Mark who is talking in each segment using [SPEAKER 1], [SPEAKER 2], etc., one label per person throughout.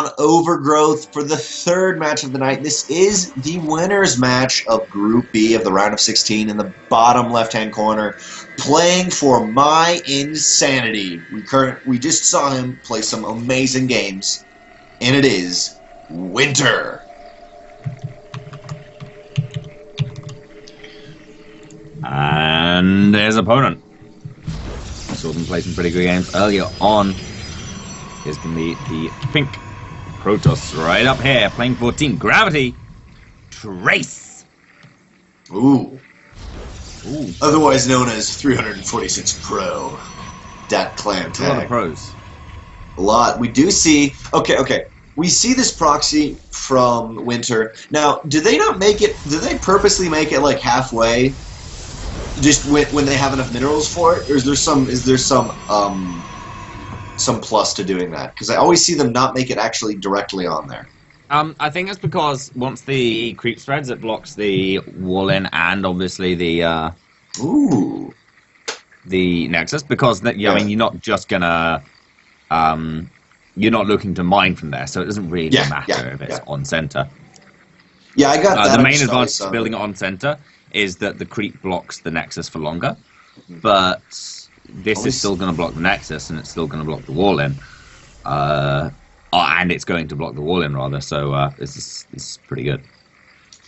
[SPEAKER 1] on Overgrowth for the third match of the night. This is the winner's match of Group B of the round of 16 in the bottom left-hand corner, playing for My Insanity. We just saw him play some amazing games, and it is Winter.
[SPEAKER 2] And his opponent. Saw them play some pretty good games earlier on. Here's going to be the pink Protoss right up here, playing for Team Gravity. Trace.
[SPEAKER 1] Ooh. Otherwise known as 346 Pro. Dat clan tag.
[SPEAKER 2] A lot of pros.
[SPEAKER 1] A lot. We do see... Okay. We see this proxy from Winter. Now, do they not make it... Do they purposely make it like halfway? Just when they have enough minerals for it? Or is there some plus to doing that? Because I always see them not make it actually directly on there.
[SPEAKER 2] I think it's because once the creep spreads, it blocks the wall-in and obviously the Nexus. Because I mean, you're not just gonna you're not looking to mine from there, so it doesn't really matter if it's on center.
[SPEAKER 1] Yeah, I got that.
[SPEAKER 2] The main advantage of building it on center is that the creep blocks the Nexus for longer, but this is still going to block the Nexus, and it's still going to block the wall-in. And it's going to block the wall-in, rather, so this is pretty good.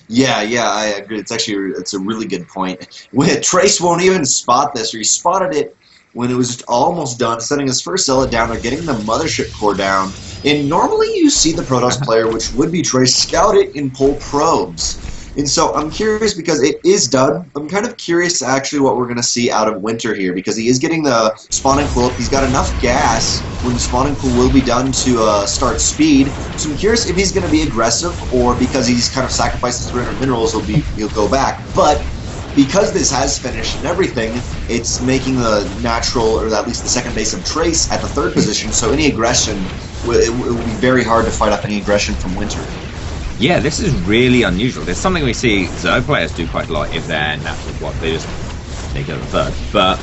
[SPEAKER 1] Yeah, I agree. It's a really good point. Trace won't even spot this, or he spotted it when it was just almost done, setting his first zealot down or getting the mothership core down. And normally you see the Protoss player, which would be Trace, scout it and pull probes. And so I'm curious because it is done. I'm kind of curious actually what we're going to see out of Winter here because he is getting the spawning pool up. He's got enough gas when the spawning pool will be done to start speed. So I'm curious if he's going to be aggressive or because he's kind of sacrificed his 300 minerals, he'll go back. But because this has finished and everything, it's making the natural, or at least the second base of Trace at the third position. So any aggression, it will be very hard to fight up any aggression from Winter.
[SPEAKER 2] Yeah, this is really unusual. There's something we see Zerg players do quite a lot if they're natural block. They just take over third. But,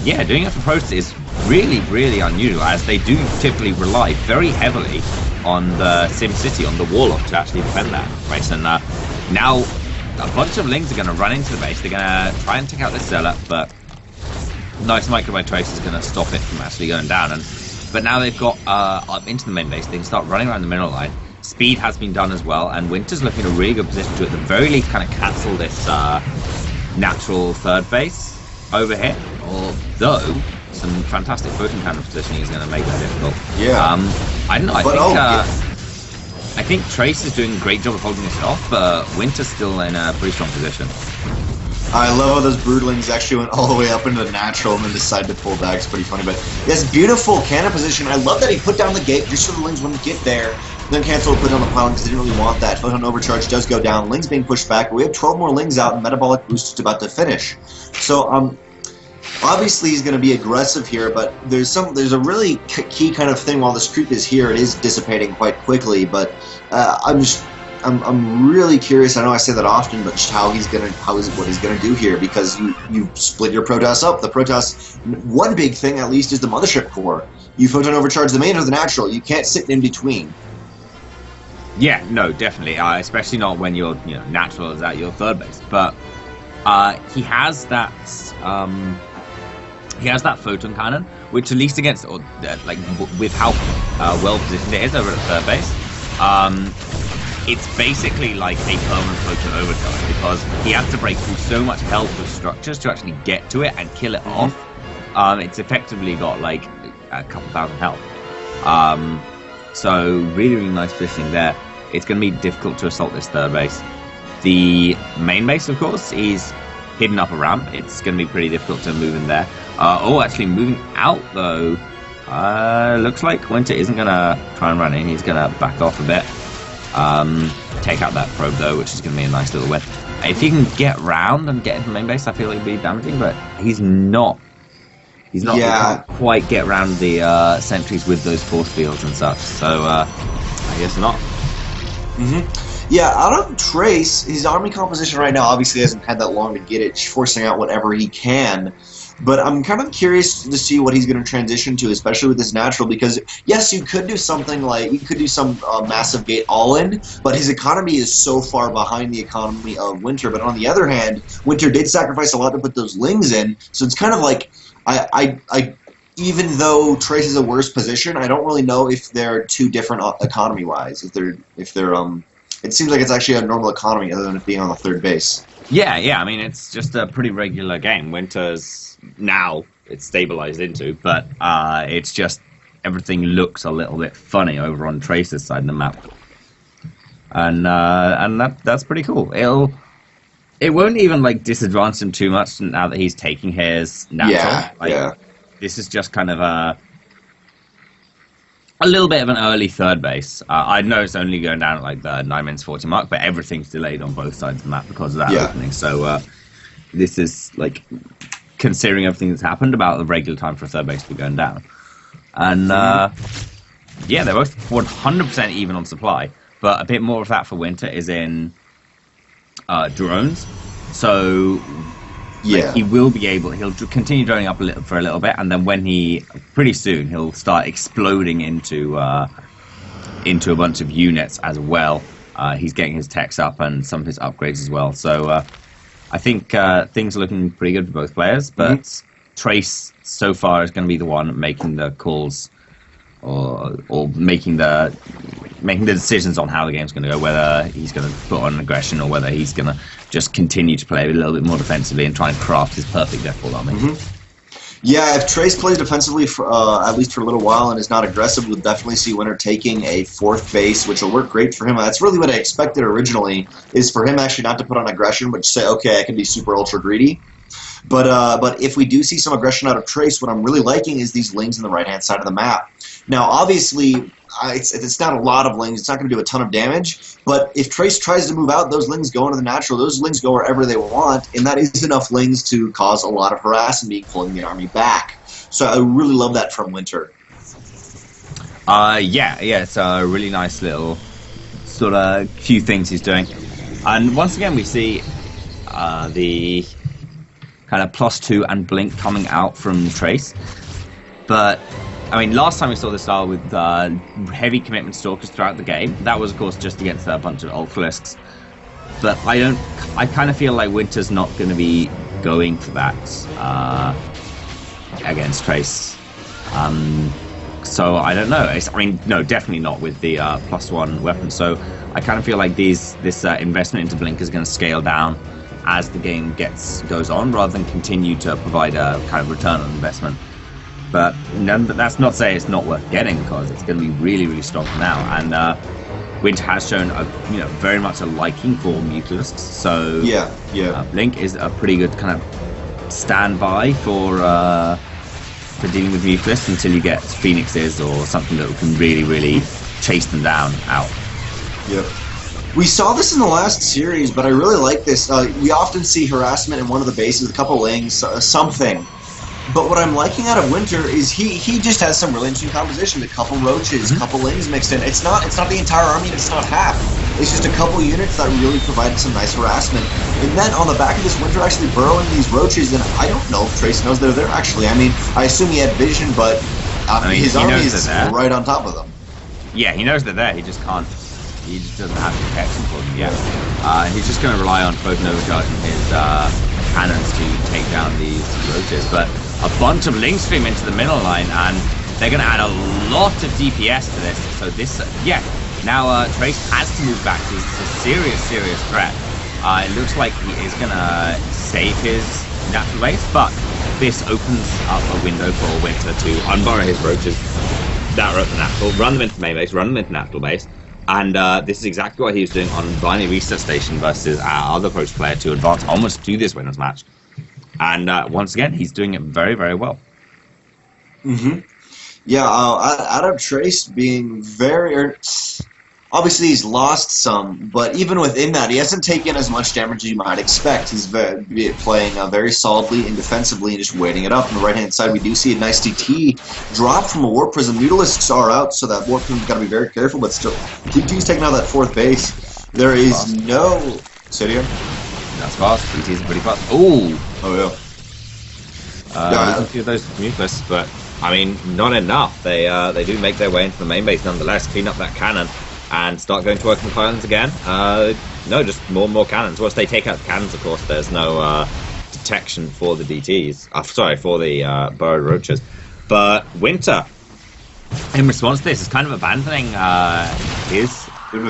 [SPEAKER 2] yeah, doing it for Protoss is really, really unusual, as they do typically rely very heavily on the SimCity, on the Warlock, to actually defend that race. And now a bunch of Lings are going to run into the base. They're going to try and take out this Zealot, but nice micro by Trace is going to stop it from actually going down. But now they've got up into the main base. They can start running around the mineral line. Speed has been done as well, and Winter's looking in a really good position to, at the very least, kind of cancel this natural third base over here. Although some fantastic photon cannon positioning is going to make that difficult.
[SPEAKER 1] Yeah.
[SPEAKER 2] I don't know. I think Trace is doing a great job of holding this off, but Winter's still in a pretty strong position.
[SPEAKER 1] I love how those broodlings actually went all the way up into the natural and then decided to pull back. It's pretty funny, but yes, beautiful cannon position. I love that he put down the gate just so the Lings wouldn't get there. Then cancel put down the pylon because they didn't really want that. Photon overcharge does go down. Lings being pushed back. We have 12 more Lings out and metabolic boost just about to finish. So obviously he's going to be aggressive here, but there's a really key kind of thing while this creep is here. It is dissipating quite quickly, but I'm really curious. I know I say that often, but just what he's gonna do here, because you split your Protoss up. The Protoss, one big thing at least is the mothership core. You photon overcharge the main or the natural. You can't sit in between.
[SPEAKER 2] Yeah, no, definitely, especially not when your natural is at your third base. But he has that photon cannon, which at least against with how well positioned it is over at third base. It's basically like a permanent photon overcharge because he has to break through so much health of structures to actually get to it and kill it off. It's effectively got like a couple thousand health. So really, really nice positioning there. It's going to be difficult to assault this third base. The main base, of course, is hidden up a ramp. It's going to be pretty difficult to move in there. Actually moving out though. Looks like Winter isn't going to try and run in. He's going to back off a bit. Take out that probe though, which is going to be a nice little win. If he can get round and get into the main base, I feel it'd be damaging, but he's not. He can't quite get around the sentries with those force fields and such. So I guess not.
[SPEAKER 1] Yeah, out of Trace, his army composition right now obviously hasn't had that long to get it, forcing out whatever he can. But I'm kind of curious to see what he's going to transition to, especially with this natural, because, yes, you could do something like, you could do some massive gate all-in, but his economy is so far behind the economy of Winter. But on the other hand, Winter did sacrifice a lot to put those Lings in, so it's kind of like, even though Trace is a worse position, I don't really know if they're too different economy-wise. If they're, it seems like it's actually a normal economy other than it being on the third base.
[SPEAKER 2] Yeah. I mean, it's just a pretty regular game. Winter's now it's stabilized into, but it's just everything looks a little bit funny over on Trace's side of the map, and that's pretty cool. It won't even like disadvantage him too much now that he's taking his natural.
[SPEAKER 1] Yeah.
[SPEAKER 2] This is just kind of a little bit of an early third base. I know it's only going down at like the 9 minutes 40 mark, but everything's delayed on both sides of the map because of that opening. So this is like considering everything that's happened about the regular time for a third base to be going down. And they're both 100% even on supply, but a bit more of that for Winter is in drones. So he will be able, he'll continue droning up for a little bit, and then pretty soon he'll start exploding into a bunch of units as well. He's getting his techs up and some of his upgrades as well. So I think things are looking pretty good for both players, but Trace so far is going to be the one making the calls or making the decisions on how the game's going to go, whether he's going to put on aggression or whether he's going to just continue to play a little bit more defensively and try and craft his perfect death ball army.
[SPEAKER 1] Yeah, if Trace plays defensively for, at least for a little while and is not aggressive, we'll definitely see Winter taking a fourth base, which will work great for him. That's really what I expected originally, is for him actually not to put on aggression, but say, okay, I can be super ultra greedy. But if we do see some aggression out of Trace, what I'm really liking is these Lings on the right-hand side of the map. Now, obviously, it's not a lot of Lings. It's not going to do a ton of damage. But if Trace tries to move out, those Lings go into the natural. Those Lings go wherever they want, and that is enough Lings to cause a lot of harassment, pulling the army back. So I really love that from Winter.
[SPEAKER 2] It's a really nice little sort of few things he's doing. And once again, we see the kind of +2 and blink coming out from Trace. But I mean, last time we saw this style with heavy commitment stalkers throughout the game, that was of course just against a bunch of Ultralisks. But I kind of feel like Winter's not going to be going for that against Trace. So I don't know. No, definitely not with the +1 weapon. So I kind of feel like this investment into blink is going to scale down as the game goes on, rather than continue to provide a kind of return on investment. But that's not to say it's not worth getting, because it's going to be really, really strong now. And Winter has shown very much a liking for Mutalisks. So blink is a pretty good kind of standby for dealing with Mutalisks until you get Phoenixes or something that can really, really chase them down out.
[SPEAKER 1] Yep. We saw this in the last series, but I really like this. We often see harassment in one of the bases, a couple Lings, something. But what I'm liking out of Winter is he just has some really interesting composition. A couple Roaches, a couple Lings mixed in. It's not the entire army, and it's not half. It's just a couple units that really provided some nice harassment. And then on the back of this, Winter actually burrowing these Roaches, and I don't know if Trace knows they're there, actually. I mean, I assume he had vision, but his army is right on top of them.
[SPEAKER 2] Yeah, he knows they're there. He just can't. He just doesn't have protection for them yet. He's just going to rely on both Nova Charge and his cannons to take down these Roaches. But a bunch of Lings stream into the middle line, and they're going to add a lot of DPS to this. So this, now Trace has to move back. He's a serious, serious threat. It looks like he is going to save his natural base, but this opens up a window for Winter to unburrow his Roaches that are at the natural, run them into main base, run them into natural base. And this is exactly what he was doing on Binary Reset Station versus our other approach player to advance almost to this winners match. And once again, he's doing it very, very well.
[SPEAKER 1] Yeah, out of Trace being very... Obviously, he's lost some, but even within that, he hasn't taken as much damage as you might expect. He's playing very solidly and defensively and just waiting it up. On the right-hand side, we do see a nice TT drop from a Warp Prism. Mutalisks are out, so that Warp Prism's got to be very careful, but still, TT's taking out that fourth base. There is no... Sit here.
[SPEAKER 2] That's fast. TT's pretty fast. Ooh!
[SPEAKER 1] Oh, yeah.
[SPEAKER 2] A few of those Mucus, but I mean, not enough. They do make their way into the main base nonetheless, clean up that cannon, and start going to work on the islands again. No, just more and more cannons. Once they take out the cannons, of course, there's no detection for the DTs. Sorry, for the burrowed roaches. But Winter, in response to this, is kind of abandoning his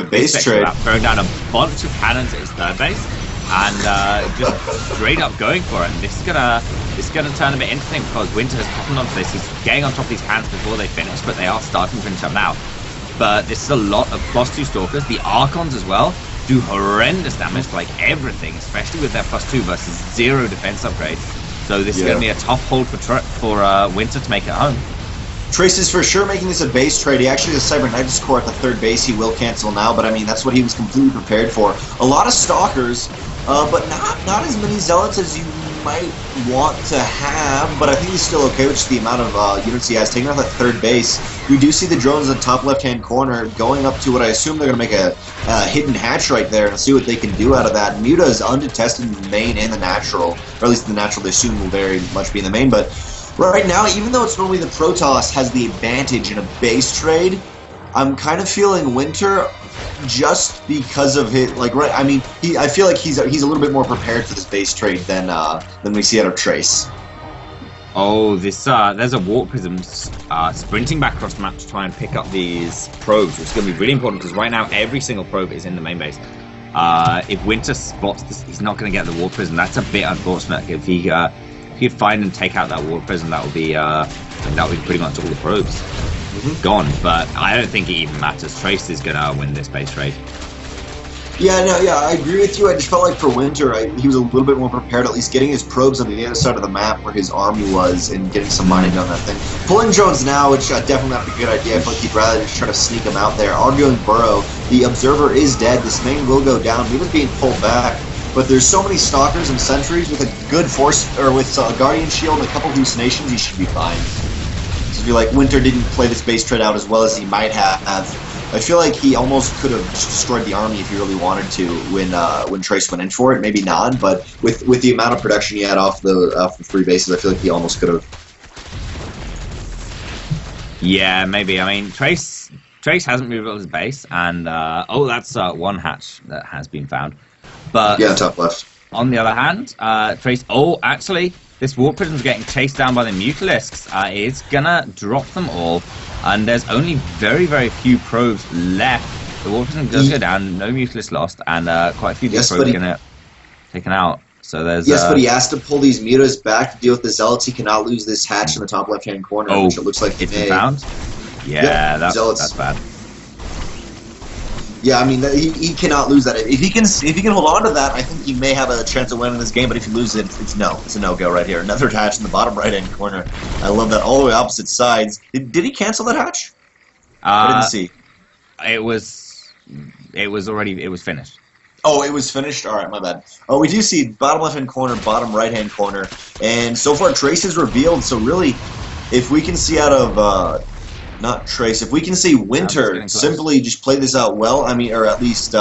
[SPEAKER 1] base trade,
[SPEAKER 2] throwing down a bunch of cannons at his third base, and just straight up going for it. And this is gonna turn a bit interesting because Winter has cottoned onto this. He's getting on top of these cannons before they finish, but they are starting to finish up now. But this is a lot of +2 Stalkers. The Archons as well do horrendous damage to like everything, especially with their +2 versus 0 defense upgrades. So this is going to be a tough hold for Winter to make it home.
[SPEAKER 1] Trace is for sure making this a base trade. He actually has a Cybernetics core at the third base. He will cancel now, but I mean, that's what he was completely prepared for. A lot of Stalkers, but not as many Zealots as you might want to have, but I think he's still okay with just the amount of units he has. Taking out that third base, we do see the drones in the top left-hand corner going up to what I assume they're going to make a hidden hatch right there and see what they can do out of that. Muta is undetested in the main and the natural, or at least the natural they assume will very much be in the main, but right now, even though it's normally the Protoss has the advantage in a base trade, I'm kind of feeling Winter just because of his, like, right, I mean, I feel like he's a little bit more prepared for this base trade than we see out of Trace.
[SPEAKER 2] Oh, there's a Warp Prism sprinting back across the map to try and pick up these probes, which is going to be really important because right now every single probe is in the main base. If Winter spots this, he's not going to get the Warp Prism. That's a bit unfortunate. If he could find and take out that Warp Prism, that would be pretty much all the probes gone. But I don't think it even matters. Trace is going to win this base trade.
[SPEAKER 1] Yeah, I agree with you. I just felt like for Winter, he was a little bit more prepared, at least getting his probes on the other side of the map where his army was and getting some mining on that thing. Pulling drones now, which definitely not a good idea. I feel like he'd rather just try to sneak them out there. Arguing Burrow, the Observer is dead. This main will go down. He was being pulled back. But there's so many Stalkers and Sentries with a good force, or with a Guardian Shield and a couple hallucinations, he should be fine. So I feel like Winter didn't play this base trade out as well as he might have. I feel like he almost could have just destroyed the army if he really wanted to when Trace went in for it. Maybe not, but with the amount of production he had off the 3 bases, I feel like he almost could have.
[SPEAKER 2] Yeah, maybe. I mean, Trace hasn't moved on his base, and that's one hatch that has been found. But
[SPEAKER 1] yeah, top left.
[SPEAKER 2] On the other hand, Trace. Oh, actually, this Warp Prism's getting chased down by the Mutalisks. It's gonna drop them all, and there's only very, very few probes left. The Warp Prism does go down, no Mutalisk lost, and quite a few of these probes get taken out. So there's
[SPEAKER 1] but he has to pull these Mutas back to deal with the Zealots. He cannot lose this hatch in the top left-hand corner, which it looks like
[SPEAKER 2] it's been found. Yeah, that's bad.
[SPEAKER 1] Yeah, I mean, he cannot lose that. If he can hold on to that, I think he may have a chance of winning this game. But if he loses it, it's a no-go right here. Another hatch in the bottom right-hand corner. I love that. All the way opposite sides. Did he cancel that hatch? I didn't see.
[SPEAKER 2] It was finished.
[SPEAKER 1] Oh, it was finished? All right, my bad. Oh, we do see bottom left-hand corner, bottom right-hand corner. And so far, Trace is revealed. So really, if we can see out of... not Trace. If we can see Winter simply just play this out well, I mean, or at least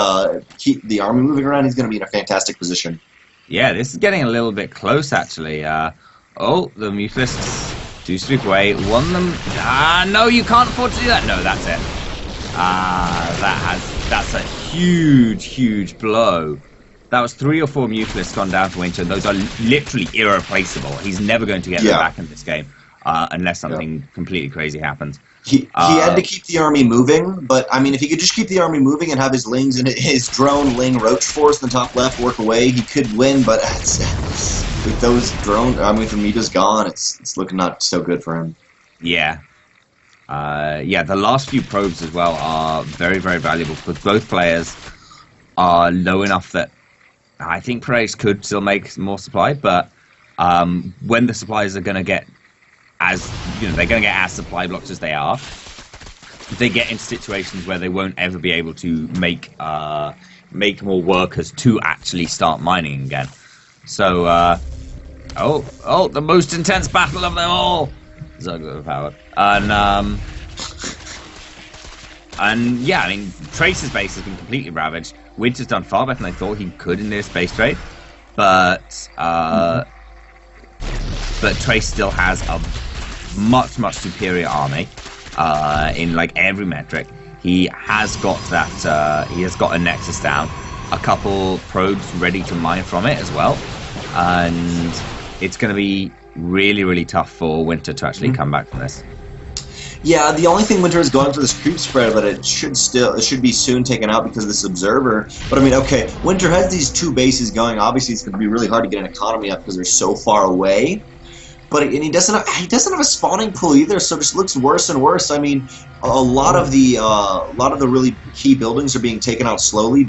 [SPEAKER 1] keep the army moving around, he's going to be in a fantastic position.
[SPEAKER 2] Yeah, this is getting a little bit close, actually. The Mutalisks do sweep away. One of them... no, you can't afford to do that. No, that's it. That's a huge, huge blow. That was 3 or 4 Mutalisks gone down to Winter, and those are literally irreplaceable. He's never going to get them back in this game, unless something completely crazy happens.
[SPEAKER 1] He had to keep the army moving, but I mean, if he could just keep the army moving and have his Lings and his drone Ling Roach Force in the top left work away, he could win. But with those drones, I mean, from Mita's gone, it's looking not so good for him.
[SPEAKER 2] Yeah, the last few probes as well are very, very valuable because both players are low enough that I think Trace could still make more supply, but when the supplies are going to get they're going to get as supply blocks as they are, they get into situations where they won't ever be able to make more workers to actually start mining again. So, the most intense battle of them all! Zug overpowered. And yeah, I mean, Trace's base has been completely ravaged. Winter's done far better than I thought he could in this base trade, but but Trace still has a much superior army in like every metric. He has got that. He has got a Nexus down, a couple probes ready to mine from it as well, and it's going to be really tough for Winter to actually come back from this.
[SPEAKER 1] Yeah, the only thing Winter is going for this creep spread, but it should be soon taken out because of this observer. But I mean, okay, Winter has these 2 bases going. Obviously, it's going to be really hard to get an economy up because they're so far away. But he doesn't have a spawning pool either, so it just looks worse and worse. I mean, a lot of the really key buildings are being taken out slowly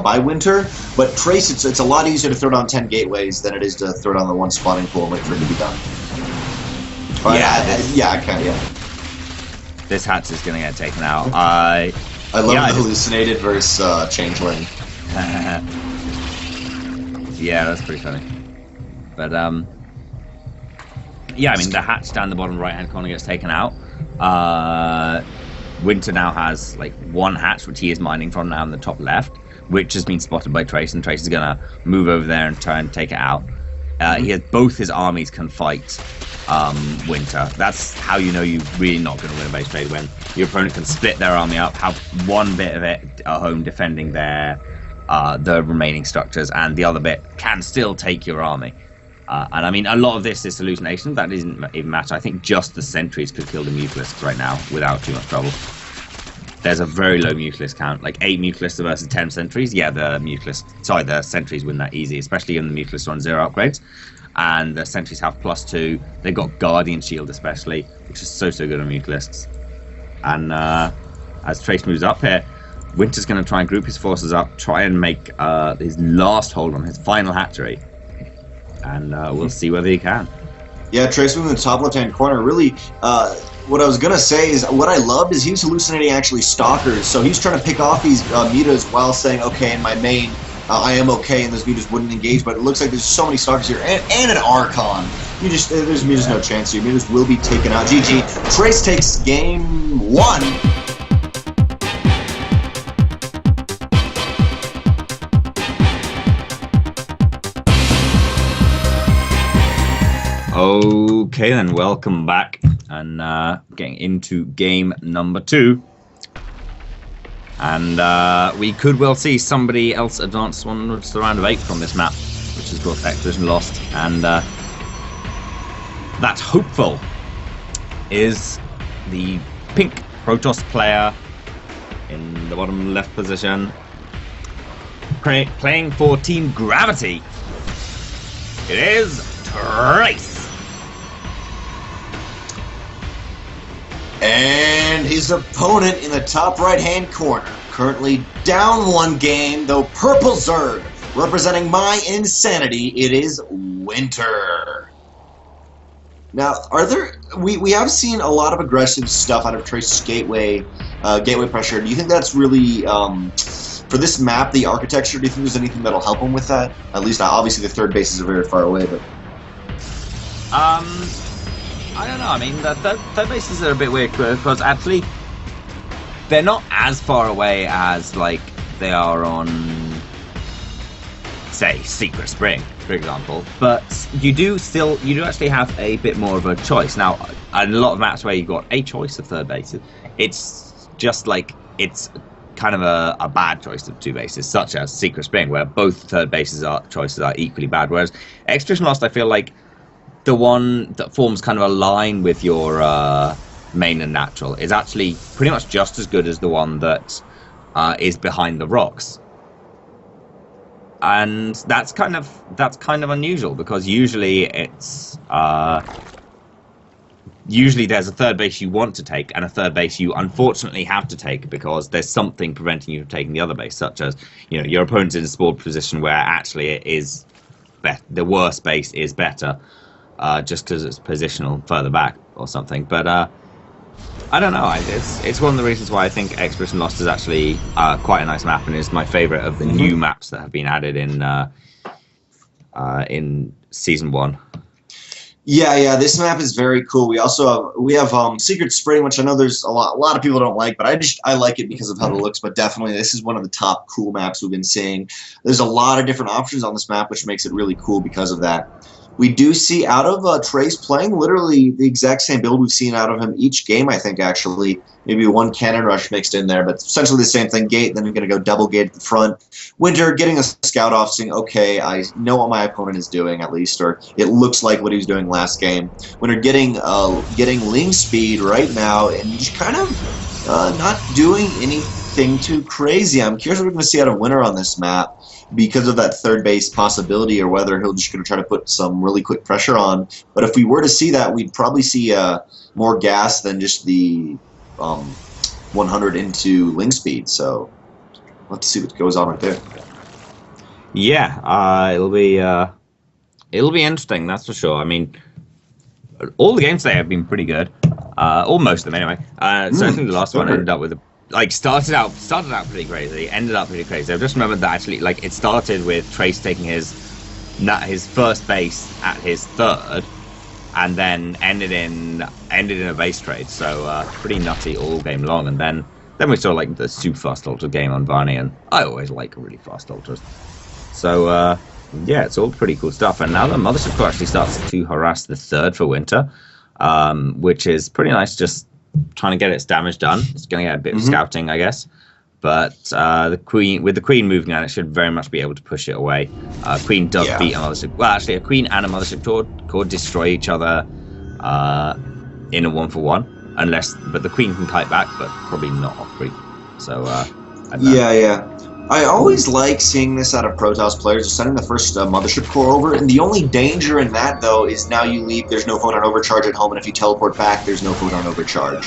[SPEAKER 1] by Winter. But Trace, it's a lot easier to throw down 10 gateways than it is to throw down the 1 spawning pool and wait for it to be done. But yeah.
[SPEAKER 2] This hatch is going to get taken out. I
[SPEAKER 1] love the hallucinated versus changeling.
[SPEAKER 2] Yeah, that's pretty funny. But yeah, I mean the hatch down the bottom right-hand corner gets taken out. Winter now has like 1 hatch which he is mining from now in the top left, which has been spotted by Trace, and Trace is going to move over there and try and take it out. He has both his armies can fight Winter. That's how you know you're really not going to win a base trade, when your opponent can split their army up, have 1 bit of it at home defending their the remaining structures, and the other bit can still take your army. And I mean, a lot of this is hallucination. That doesn't even matter. I think just the sentries could kill the Mutalisks right now without too much trouble. There's a very low Mutalisk count, like 8 Mutalisks versus 10 sentries. Yeah, the sentries win that easy, especially when the Mutalisks run 0 upgrades. And the sentries have +2. They've got Guardian Shield especially, which is so good on Mutalisks. And as Trace moves up here, Winter's going to try and group his forces up, try and make his last hold on his final hatchery. And we'll see whether he can.
[SPEAKER 1] Yeah, Trace moving in the top left-hand corner. Really, what I was going to say is, what I loved is he was hallucinating actually Stalkers. So he's trying to pick off these Mutas while saying, okay, in my main, I am okay, and those Mutas wouldn't engage. But it looks like there's so many Stalkers here, and an Archon. There's Mutas no chance here. Mutas will be taken out. GG. Trace takes game 1.
[SPEAKER 2] Okay then, welcome back, and getting into game number 2. And we could well see somebody else advance onwards to the round of 8 from this map, which has brought Expedition Lost. And that hopeful is the pink Protoss player in the bottom left position, playing for Team Gravity. It is Trace.
[SPEAKER 1] And his opponent in the top right-hand corner, currently down 1 game, though Purple Zerg, representing my insanity, it is Winter. Now, we have seen a lot of aggressive stuff out of Trace's gateway pressure. Do you think that's really, for this map, the architecture, do you think there's anything that'll help him with that? At least, obviously, the 3rd bases are very far away, but...
[SPEAKER 2] I don't know. I mean, the third bases are a bit weird because actually they're not as far away as like they are on, say, Secret Spring, for example. But you do actually have a bit more of a choice now. A lot of maps where you've got a choice of third bases, it's just like it's kind of a bad choice of 2 bases, such as Secret Spring, where both third choices are equally bad. Whereas Expedition Lost, I feel like the one that forms kind of a line with your main and natural is actually pretty much just as good as the one that is behind the rocks. And that's kind of unusual, because usually it's usually there's a third base you want to take and a third base you unfortunately have to take because there's something preventing you from taking the other base, such as, you know, your opponent's in a spoiled position where actually it is the worst base is better. Just because it's positional further back or something. But I don't know. It's one of the reasons why I think Expedition Lost is actually quite a nice map, and is my favourite of the new maps that have been added in Season 1.
[SPEAKER 1] Yeah, this map is very cool. We also have Secret Spring, which I know there's a lot of people don't like, but I like it because of how it looks. But definitely, this is one of the top cool maps we've been seeing. There's a lot of different options on this map, which makes it really cool because of that. We do see out of Trace playing literally the exact same build we've seen out of him each game, I think, actually. Maybe one cannon rush mixed in there, but essentially the same thing. Gate, then we're going to go double gate at the front. Winter getting a scout off, saying, okay, I know what my opponent is doing, at least, or it looks like what he was doing last game. Winter getting Ling speed right now, and just kind of not doing anything too crazy. I'm curious what we're going to see out of Winter on this map, because of that third base possibility, or whether he'll just going to try to put some really quick pressure on. But if we were to see that, we'd probably see more gas than just the 100 into Ling speed. So we'll have to see what goes on right there.
[SPEAKER 2] Yeah, it'll be interesting, that's for sure. I mean, all the games today have been pretty good, or most of them anyway. Certainly the last one ended up with a started out pretty crazy, ended up pretty crazy. I've just remembered that actually, it started with Trace taking his first base at his third, and then ended in a base trade. So pretty nutty all game long. And then we saw the super fast ultra game on Varney, and I always like really fast ultras. So yeah, it's all pretty cool stuff. And now the Mothership Core actually starts to harass the third for Winter, which is pretty nice. Just trying to get its damage done. It's going to get a bit of scouting, I guess. But the Queen moving on, it should very much be able to push it away. Queen does beat a Mothership. Well, actually, a Queen and a Mothership Core destroy each other in a 1-for-1, but the Queen can kite back, but probably not off Queen. So
[SPEAKER 1] yeah. I always like seeing this out of Protoss players, just sending the first Mothership Core over. And the only danger in that, though, is now you leave, there's no photon overcharge at home, and if you teleport back, there's no photon overcharge.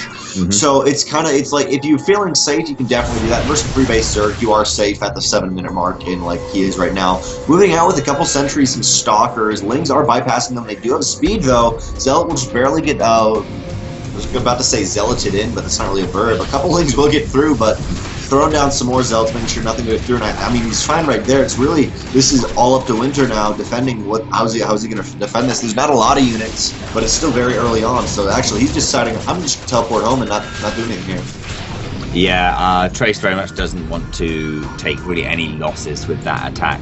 [SPEAKER 1] So it's like, if you're feeling safe, you can definitely do that. Versus free base Zerg, you are safe at the 7-minute mark, and like he is right now. Moving out with a couple sentries and stalkers. Lings are bypassing them. They do have speed, though. Zealot will just barely get I was about to say zealoted in, but that's not really a verb. A couple Lings will get through, but throwing down some more zealots, making sure nothing goes through. And I mean, he's fine right there. It's really, this is all up to Winter now, defending how's he going to defend this? There's not a lot of units, but it's still very early on. So actually, he's deciding, I'm just going to teleport home and not do anything here.
[SPEAKER 2] Yeah, Trace very much doesn't want to take really any losses with that attack.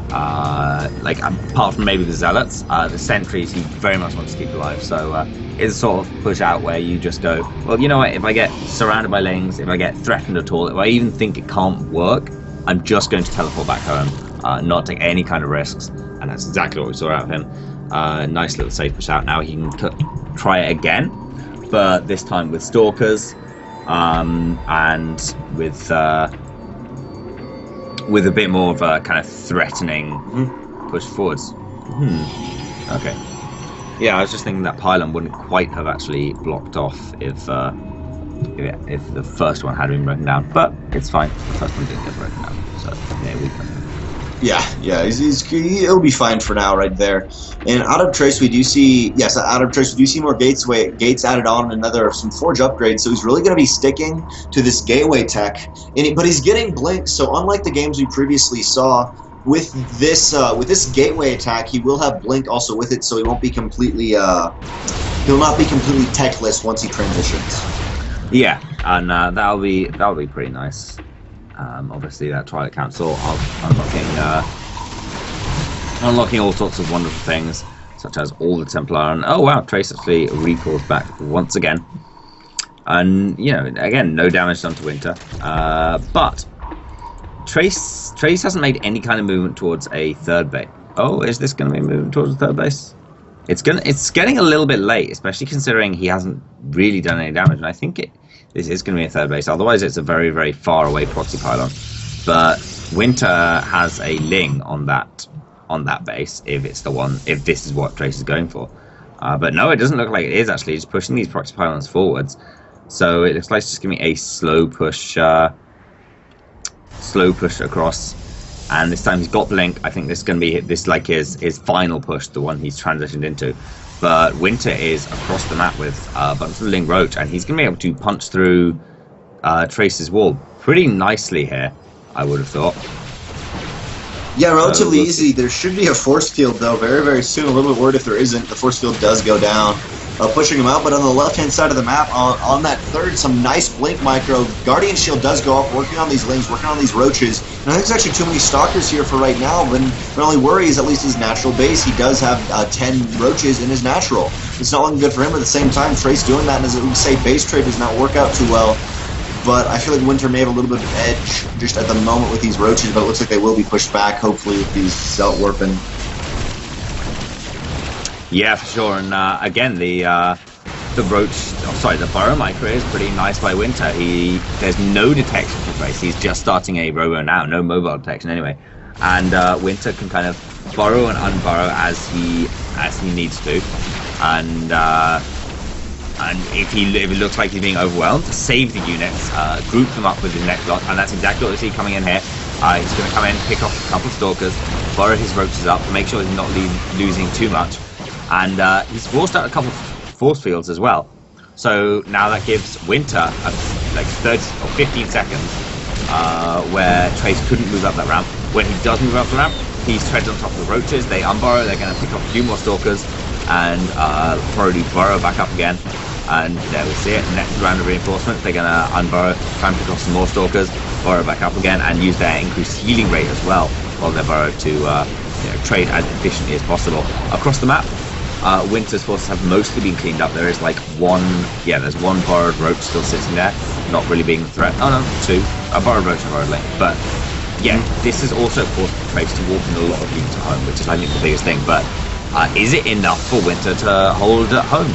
[SPEAKER 2] Apart from maybe the zealots, the sentries he very much wants to keep alive. So it's a sort of push out where you just go, well, you know what, if I get surrounded by Lings, if I get threatened at all, if I even think it can't work, I'm just going to teleport back home, not take any kind of risks. And that's exactly what we saw out of him. Nice little safe push out. Now he can try it again, but this time with stalkers, and with a bit more of a kind of threatening push forwards. Okay. Yeah, I was just thinking that pylon wouldn't quite have actually blocked off if the first one had been broken down, but it's fine. The first one didn't get broken down, so yeah, we can.
[SPEAKER 1] Yeah, he'll be fine for now, right there. And out of Trace, we do see more gates added on, some forge upgrades. So he's really going to be sticking to this gateway tech, but he's getting blink. So unlike the games we previously saw, with this gateway attack, he will have blink also with it, so he won't be completely he'll not be completely techless once he transitions.
[SPEAKER 2] Yeah, and that'll be pretty nice. Obviously, that Twilight Council unlocking all sorts of wonderful things, such as all the Templar. And oh wow, Trace actually recalls back once again. And again, no damage done to Winter, but Trace hasn't made any kind of movement towards a third base. Oh, is this going to be moving towards a third base? It's getting a little bit late, especially considering he hasn't really done any damage. And I think this is going to be a third base. Otherwise, it's a very, very far away proxy pylon. But Winter has a Ling on that base if this is what Trace is going for. But no, it doesn't look like it is actually. He's pushing these proxy pylons forwards. So it looks like it's just going to be a slow push across. And this time he's got blink. I think this is going to be his final push, the one he's transitioned into. But Winter is across the map with a bunch of Ling Roach, and he's going to be able to punch through Trace's wall pretty nicely here, I would have thought.
[SPEAKER 1] Yeah, relatively easy. There should be a force field, though, very, very soon. A little bit worried if there isn't. The force field does go down. pushing him out. But on the left-hand side of the map, on that third, some nice Blink micro. Guardian Shield does go up, working on these Lings, working on these Roaches. And I think there's actually too many Stalkers here for right now, but my only worry is at least his natural base. He does have 10 Roaches in his natural. It's not looking good for him, but at the same time, Trace doing that, and as we say, base trade does not work out too well. But I feel like Winter may have a little bit of an edge just at the moment with these Roaches, but it looks like they will be pushed back, hopefully, with these Zelt Warping.
[SPEAKER 2] Yeah, for sure. And again, the Burrow micro is pretty nice by Winter. There's no detection for Trace. He's just starting a robo now, no mobile detection anyway. And Winter can kind of burrow and unburrow as he needs to. And if it looks like he's being overwhelmed, save the units, group them up with his next lot, and that's exactly what we see coming in here. He's going to come in, pick off a couple of Stalkers, burrow his Roaches up, make sure he's not losing too much. And he's forced out a couple of force fields as well. So now that gives Winter like 30 or 15 seconds where Trace couldn't move up that ramp. When he does move up the ramp, he treads on top of the Roaches, they unburrow, they're going to pick off a few more Stalkers, and probably burrow back up again. And there we see it, next round of reinforcements, they're going to unburrow, try and pick off some more Stalkers, burrow back up again, and use their increased healing rate as well while they burrow to trade as efficiently as possible. Across the map, Winter's forces have mostly been cleaned up. There is like there's one borrowed Roach still sitting there, not really being a threat. Oh no, two. A borrowed Roach and a borrowed Link. But yeah, this has also forced Trace to walk in a lot of units at home, which is I think the biggest thing. But is it enough for Winter to hold at home?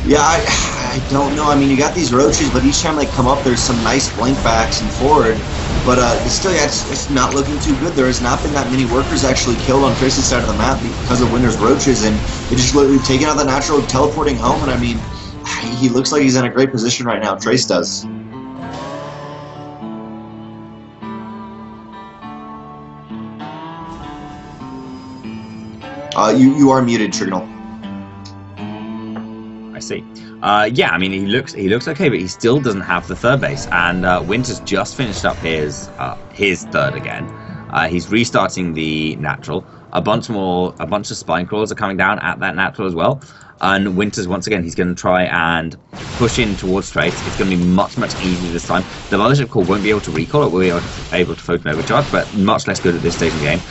[SPEAKER 1] Yeah, I don't know. I mean, you got these Roaches, but each time they come up, there's some nice blink backs and forward. But still, yeah, it's not looking too good. There has not been that many workers actually killed on Trace's side of the map because of Winter's Roaches, and they just literally taking out the natural, teleporting home. And I mean, he looks like he's in a great position right now. Trace does. You are muted, Trigonal.
[SPEAKER 2] I see. Yeah, I mean, he looks okay, but he still doesn't have the third base. And Winter's just finished up his third again. He's restarting the natural. A bunch of spine crawlers are coming down at that natural as well. And Winter's once again, he's going to try and push in towards Trace. It's going to be much easier this time. The Mothership Core won't be able to recall it. We'll be able to photon overcharge, but much less good at this stage of the game.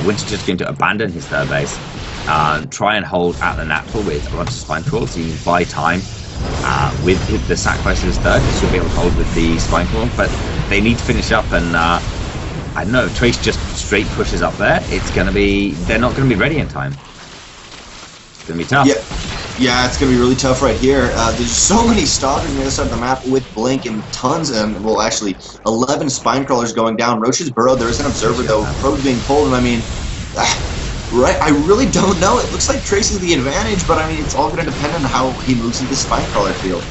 [SPEAKER 2] Winter's just going to abandon his third base. Try and hold at the natural with a bunch of spine crawls so you can buy time with the sacrifice of his third. He should be able to hold with the spine crawl, but they need to finish up. And I don't know, Trace just straight pushes up there. They're not going to be ready in time. It's going to be tough.
[SPEAKER 1] Yeah, it's going to be really tough right here. There's so many Stalkers on the other side of the map with Blink and tons, and well, actually 11 spine crawlers going down. Roaches burrowed. There is an observer though. Probes being pulled, and I mean. Right, I really don't know. It looks like Trace is the advantage, but I mean, it's all going to depend on how he moves into the spine crawler field.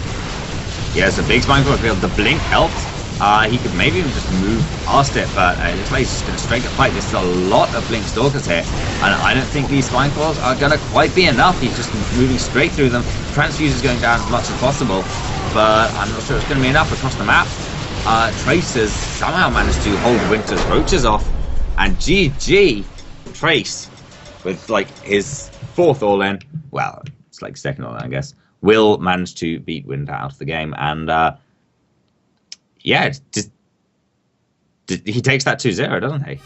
[SPEAKER 2] Yeah, it's a big spine crawler field. The Blink helped. He could maybe even just move past it, but it looks like he's just going to straight up fight. There's a lot of Blink Stalkers here, and I don't think these spine crawlers are going to quite be enough. He's just moving straight through them. Transfuser's going down as much as possible, but I'm not sure it's going to be enough across the map. Trace has somehow managed to hold Winter's Roaches off, and GG, Trace. With like his fourth all-in, well, it's like second all-in, I guess, will manage to beat Winter out of the game. And yeah, he takes that 2-0, doesn't he?